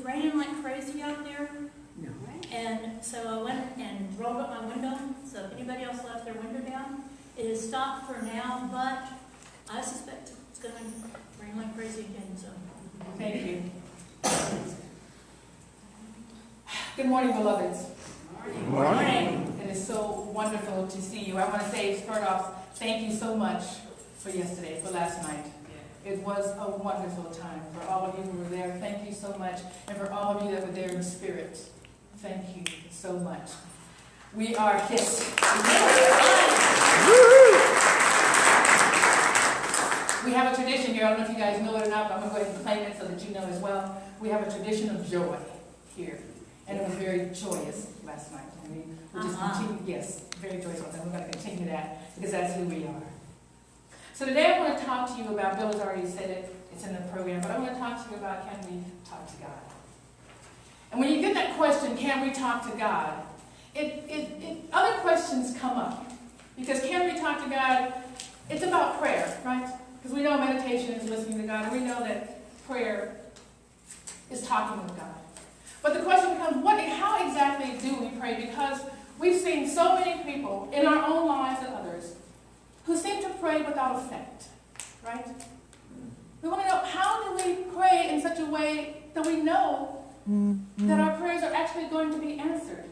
raining like crazy out there. No. And so I went and rolled up my window, so if anybody else left their window down, it has stopped for now, but I suspect it's going to rain like crazy again, so. Thank you. Good morning, beloveds. Good morning. It is so wonderful to see you. I want to say, start off, thank you so much for yesterday, for last night. It was a wonderful time. For all of you who were there, thank you so much. And for all of you that were there in spirit, thank you so much. We are HIS. We have a tradition here. I don't know if you guys know it or not, but I'm going to go ahead and claim it so that you know as well. We have a tradition of joy here. And it was very joyous last night. And we just continue, yes, very joyous. And we're going to continue that because that's who we are. So today I want to talk to you about, Bill has already said it, it's in the program, but I want to talk to you about, can we talk to God? And when you get that question, can we talk to God, other questions come up. Because can we talk to God, it's about prayer, right? Because we know meditation is listening to God, and we know that prayer is talking with God. But the question becomes, how exactly do we pray? Because we've seen so many people in our own lives and others who seem to pray without effect, right? We want to know, how do we pray in such a way that we know that our prayers are actually going to be answered?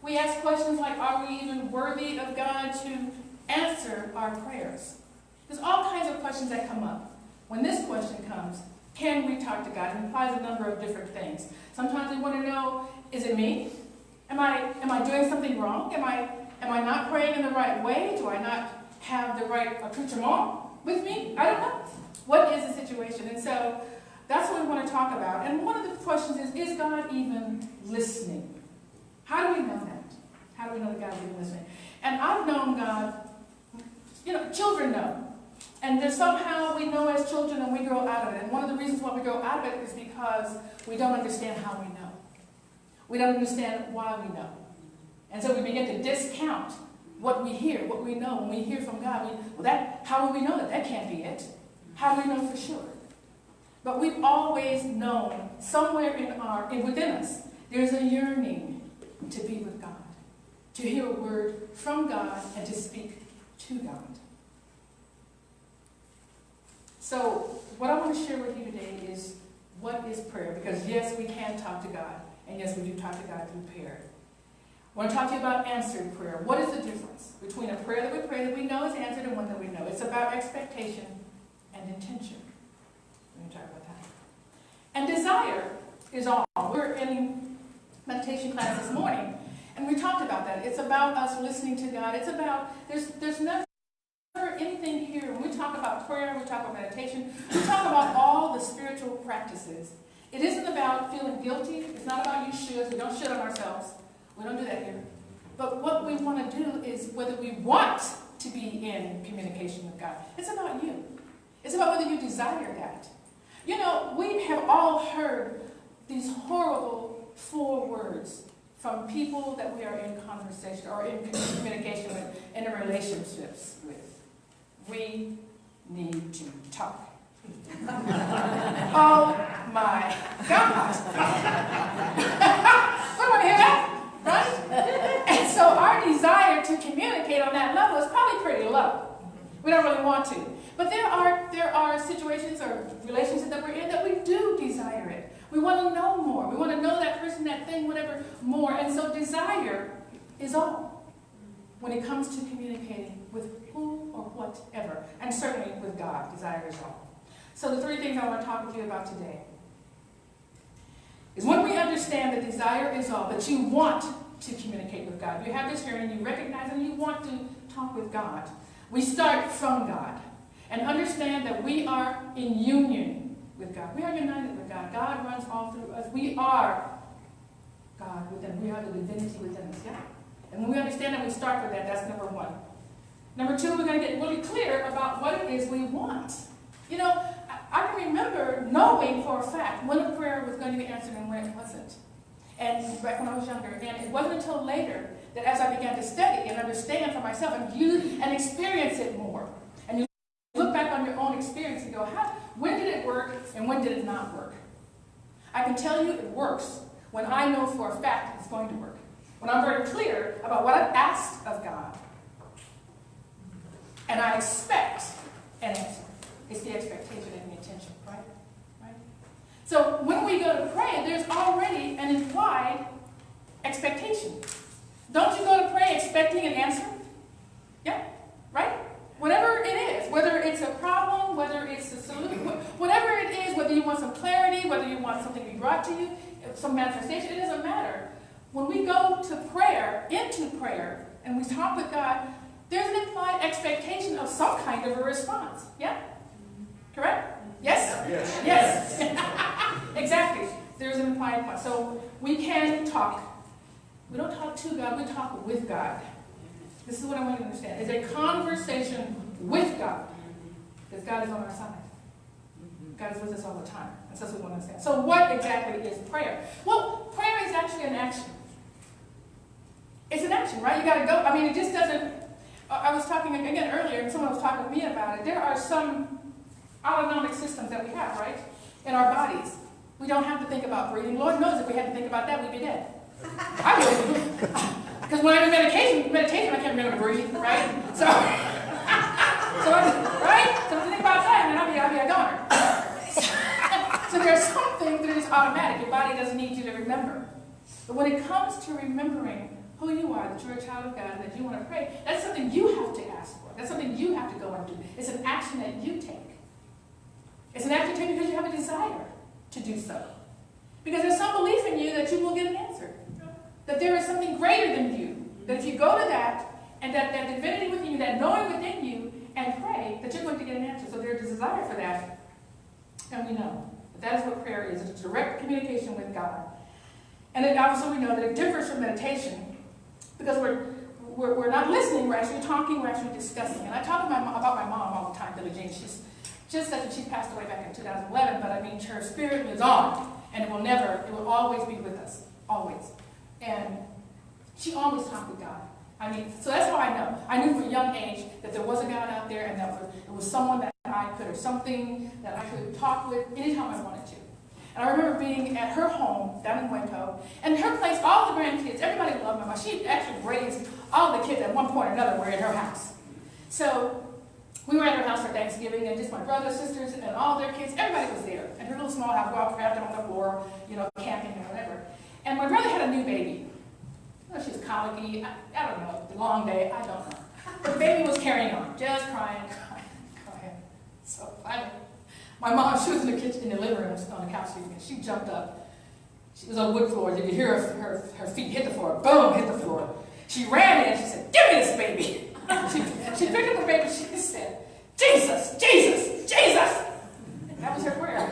We ask questions like, are we even worthy of God to answer our prayers? There's all kinds of questions that come up. When this question comes, can we talk to God? It implies a number of different things. Sometimes we want to know, is it me? Am I doing something wrong? Am I not praying in the right way? Do I not have the right accoutrement with me? I don't know. What is the situation? And so that's what we want to talk about. And one of the questions is God even listening? How do we know that? How do we know that God's even listening? And I've known God, children know. And there's somehow we know as children and we grow out of it. And one of the reasons why we grow out of it is because we don't understand how we know. We don't understand why we know. And so we begin to discount what we hear, what we know. When we hear from God, how will we know that? That can't be it. How do we know for sure? But we've always known somewhere within us, there's a yearning to be with God, to hear a word from God and to speak to God. So what I want to share with you today is, what is prayer? Because yes, we can talk to God, and yes, we do talk to God through prayer. I want to talk to you about answered prayer. What is the difference between a prayer that we pray that we know is answered and one that we know? It's about expectation and intention. We're going to talk about that. And desire is all. We were in meditation class this morning, and we talked about that. It's about us listening to God. It's about, there's never anything here. When we talk about prayer, we talk about meditation, we talk about all the spiritual practices. It isn't about feeling guilty. It's not about you should. We don't should on ourselves. We don't do that here. But what we want to do is whether we want to be in communication with God. It's about you. It's about whether you desire that. We have all heard these horrible 4 words from people that we are in conversation or in communication with, in relationships with. We need to talk. Oh my God. We want to hear that, right? And so our desire to communicate on that level is probably pretty low. We don't really want to. But there are situations or relationships that we're in that we do desire it. We want to know more. We want to know that person, that thing, whatever, more. And so desire is all when it comes to communicating with who or whatever. And certainly with God, desire is all. So the 3 things I want to talk with you about today is when we understand that desire is all, that you want to communicate with God. You have this yearning, you recognize it, and you want to talk with God. We start from God and understand that we are in union with God. We are united with God. God runs all through us. We are God within. We are the divinity within us. Yeah. And when we understand that, we start with that. That's number 1. Number 2, we're going to get really clear about what it is we want. I can remember knowing for a fact when a prayer was going to be answered and when it wasn't. And back when I was younger. And it wasn't until later that as I began to study and understand for myself and use and experience it more, and you look back on your own experience and go, when did it work and when did it not work? I can tell you it works when I know for a fact it's going to work. When I'm very clear about what I've asked of God. And I expect an answer. It's the expectation and the intention, right? Right? So when we go to pray, there's already an implied expectation. Don't you go to pray expecting an answer? Yeah? Right? Whatever it is, whether it's a problem, whether it's a solution, whatever it is, whether you want some clarity, whether you want something to be brought to you, some manifestation, it doesn't matter. When we go to prayer, into prayer, and we talk with God, there's an implied expectation of some kind of a response. Yeah? Correct? Yes? Yes. Yes. Exactly. There's an implied response. So we can talk. We don't talk to God, we talk with God. This is what I want you to understand. It's a conversation with God. Because God is on our side. God is with us all the time. And so that's what we want to understand. So what exactly is prayer? Well, prayer is actually an action. It's an action, right? You got to go. I mean, it just doesn't... I was talking again earlier, and someone was talking to me about it. There are some autonomic systems that we have, right? In our bodies. We don't have to think about breathing. Lord knows if we had to think about that, we'd be dead. I would. Because when I'm in meditation, I can't remember to breathe, right? So right? So if you think about that, then I'll be a goner. So there's something that is automatic. Your body doesn't need you to remember. But when it comes to remembering who you are, that you're a child of God, and that you want to pray, that's something you have to ask for. That's something you have to go and do. It's an action that you take. It's an action you take because you have a desire to do so. Because there's some belief in you that you will get an answer. That there is something greater than you. That if you go to that, and that divinity within you, that knowing within you, and pray, that you're going to get an answer. So there's a desire for that. And we know that is what prayer is. It's a direct communication with God. And then also we know that it differs from meditation because we're not listening, we're actually talking, we're actually discussing. And I talk about my mom all the time, Billie Jean. She's just that she passed away back in 2011, but I mean, her spirit lives on, and it will always be with us, always. And she always talked with God. I mean, so that's how I know. I knew from a young age that there was a God out there, and that it was someone that I could, or something that I could talk with anytime I wanted to. And I remember being at her home down in Waco, and her place, all the grandkids, everybody loved my mom. She actually raised all the kids at one point or another were in her house. So we were at her house for Thanksgiving, and just my brothers, sisters, and all their kids, everybody was there. And her little small house, we all cramped on the floor, camping or whatever. And my brother had a new baby. She was colicky, I don't know, long day, I don't know. But the baby was carrying on, just crying. So finally, my mom, she was in the kitchen, in the living room, on the couch, and she jumped up. She was on the wood floor. You could hear her feet hit the floor. Boom, hit the floor. She ran in and she said, "Give me this baby." She picked up the baby and she said, "Jesus, Jesus, Jesus." That was her prayer.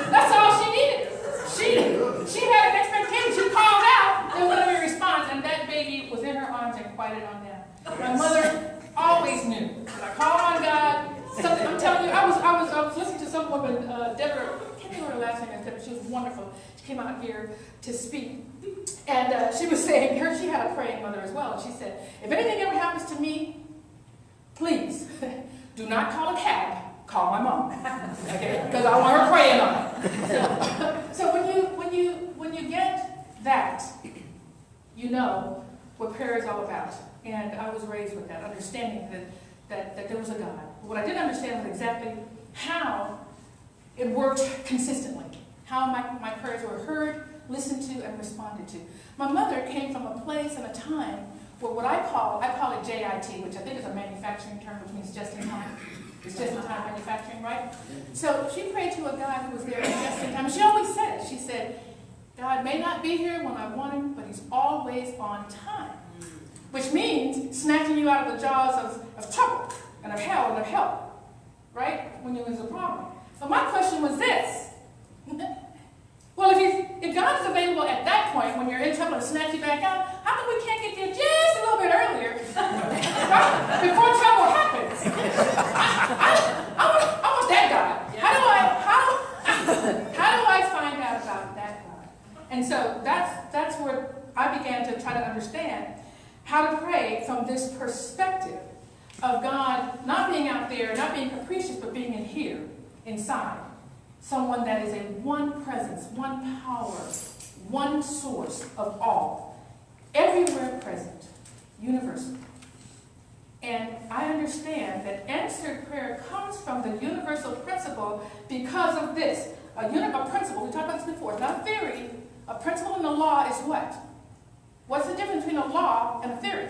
That's all she needed. She had an expectation. She called out. There was a response, and that baby was in her arms and quieted on down. My mother always knew. When I called on God, something, I'm telling you, I was listening to some woman, Deborah, I can't remember her last name, Deborah, she was wonderful. She came out here to speak. And she was saying, she had a praying mother as well. And she said, if anything ever happens to me, please do not call a cab. Call my mom, okay? Because I want her praying on it. So when you get that, you know what prayer is all about. And I was raised with that, understanding that there was a God. But what I didn't understand was exactly how it worked consistently, how my prayers were heard, listened to, and responded to. My mother came from a place and a time where what I call it JIT, which I think is a manufacturing term, which means just in time. It's just in time manufacturing, right? So she prayed to a God who was there just in time. And she always said it. She said, God may not be here when I want him, but he's always on time. Which means snatching you out of the jaws of trouble and of hell and of help, right? When there's a problem. So my question was this. Well, if God is available at that point when you're in trouble and snatch you back out, how come we can't get there just a little bit earlier before trouble happens? I want that God. How do I find out about that God? And so that's where I began to try to understand how to pray from this perspective of God not there, not being capricious, but being in here, inside. Someone that is a one presence, one power, one source of all. Everywhere present, universal. And I understand that answered prayer comes from the universal principle because of this. A principle, we talked about this before, it's not a theory. A principle in the law is what? What's the difference between a law and a theory?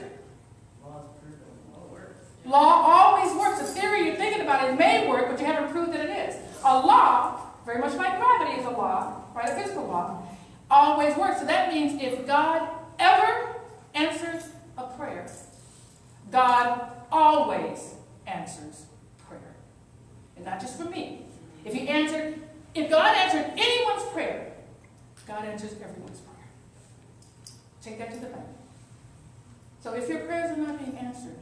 Law always works. A theory you're thinking about, it may work, but you haven't proved that it is. A law, very much like gravity is a law, right? A physical law, always works. So that means if God ever answers a prayer, God always answers prayer. And not just for me. If God answered anyone's prayer, God answers everyone's prayer. Take that to the bank. So if your prayers are not being answered,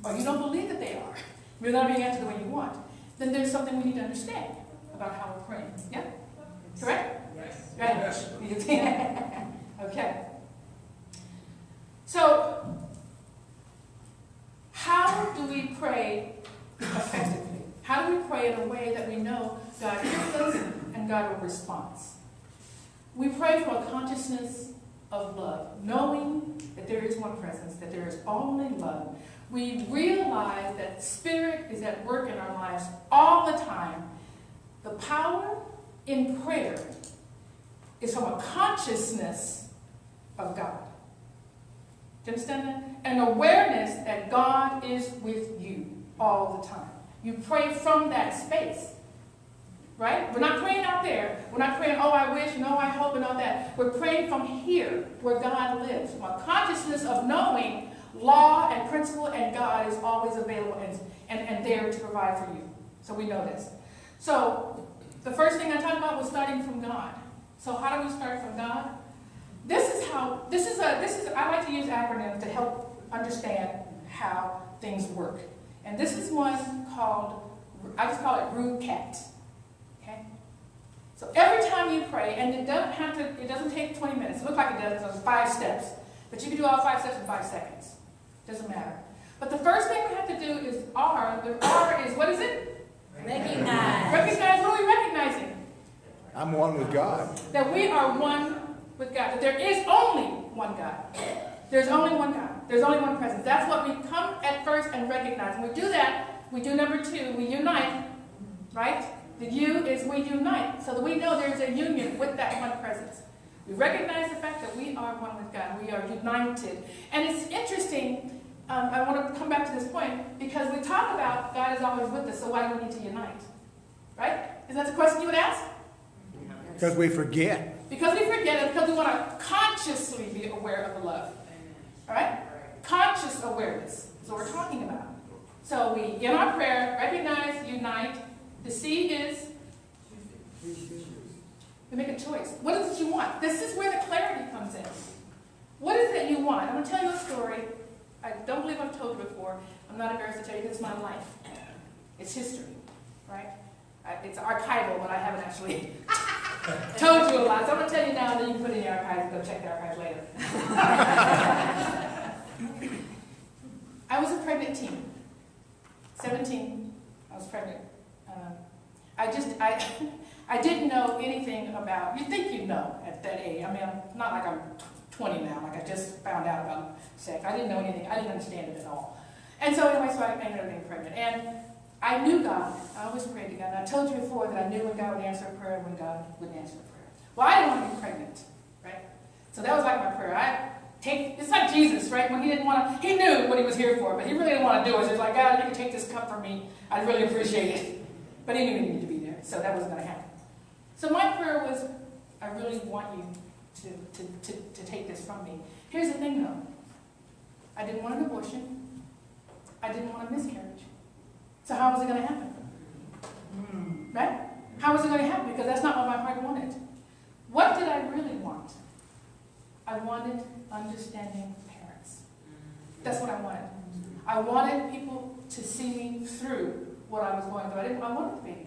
or you don't believe that they are, you're not being answered the way you want, then there's something we need to understand about how we're praying. Yeah? Correct? Yes. Right. Okay. So, how do we pray effectively? How do we pray in a way that we know God hears us and God will respond? We pray from a consciousness of love, knowing that there is one presence, that there is only love. We realize that Spirit is at work in our lives all the time. The power in prayer is from a consciousness of God. Do you understand that? An awareness that God is with you all the time. You pray from that space. Right? We're not praying out there. We're not praying, oh, I wish, no, I hope, and all that. We're praying from here, where God lives. From a consciousness of knowing law and principle and God is always available and there to provide for you. So we know this. So the first thing I talked about was starting from God. So how do we start from God? I like to use acronyms to help understand how things work. And this is one called, I just call it R.U.C.A.T.T. Okay? So every time you pray, and it doesn't take 20 minutes. It looks like it does, so it's 5 steps. But you can do all 5 steps in 5 seconds. Doesn't matter. But the first thing we have to do is R. The R is, what is it? Recognize. Recognize. What are we recognizing? I'm one with God. That we are one with God. That there is only one God. There's only one God. There's only one presence. That's what we come at first and recognize. When we do that, we do number 2. We unite. Right? The U is we unite. So that we know there's a union with that one presence. We recognize the fact that we are one with God. We are united. And it's interesting. I want to come back to this point because we talk about God is always with us, so why do we need to unite? Right? Is that the question you would ask? Because we forget. Because we forget it, because we want to consciously be aware of the love. All right? Conscious awareness is what we're talking about. So we, in our prayer, recognize, unite. The C is we make a choice. What is it you want? This is where the clarity comes in. What is it you want? I'm going to tell you a story. I don't believe I've told you before. I'm not embarrassed to tell you because it's my life. It's history, right? It's archival, but I haven't actually told you a lot. So I'm going to tell you now, and then you can put it in the archives and go check the archives later. I was a pregnant teen. 17, I was pregnant. I didn't know anything about, you think you know at that age. I mean, I'm not like I'm 20 now, like I just found out about sex. I didn't know anything. I didn't understand it at all. And so anyway, so I ended up being pregnant. And I knew God. I always prayed to God. And I told you before that I knew when God would answer a prayer and when God wouldn't answer a prayer. Well, I didn't want to be pregnant, right? So that was like my prayer. It's like Jesus, right? When he knew what he was here for, but he really didn't want to do it. So he was like, God, you can take this cup from me. I'd really appreciate it. But he knew he needed to be there, so that wasn't going to happen. So my prayer was, I really want you to take this from me. Here's the thing, though. I didn't want an abortion. I didn't want a miscarriage. So how was it going to happen? Right? How was it going to happen? Because that's not what my heart wanted. What did I really want? I wanted understanding parents. That's what I wanted. I wanted people to see me through what I was going through. I wanted the baby.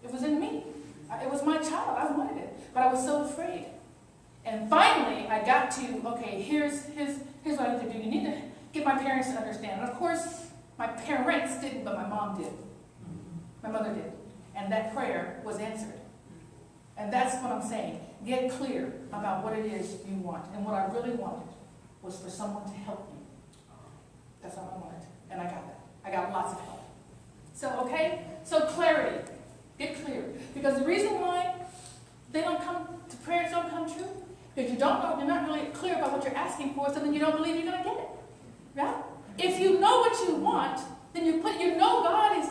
It was in me. It was my child. I wanted it. But I was so afraid. And finally, I got to, okay, here's what I need to do. You need to get my parents to understand. And of course, my parents didn't, but my mom did. My mother did. And that prayer was answered. And that's what I'm saying. Get clear about what it is you want. And what I really wanted was for someone to help me. That's all I wanted. And I got that. I got lots of help. So, okay? So clarity. Get clear. Because the reason why the prayers don't come true, because you don't know, you're not really clear about what you're asking for, so then you don't believe you're going to get it. Right? If you know what you want, then you know God is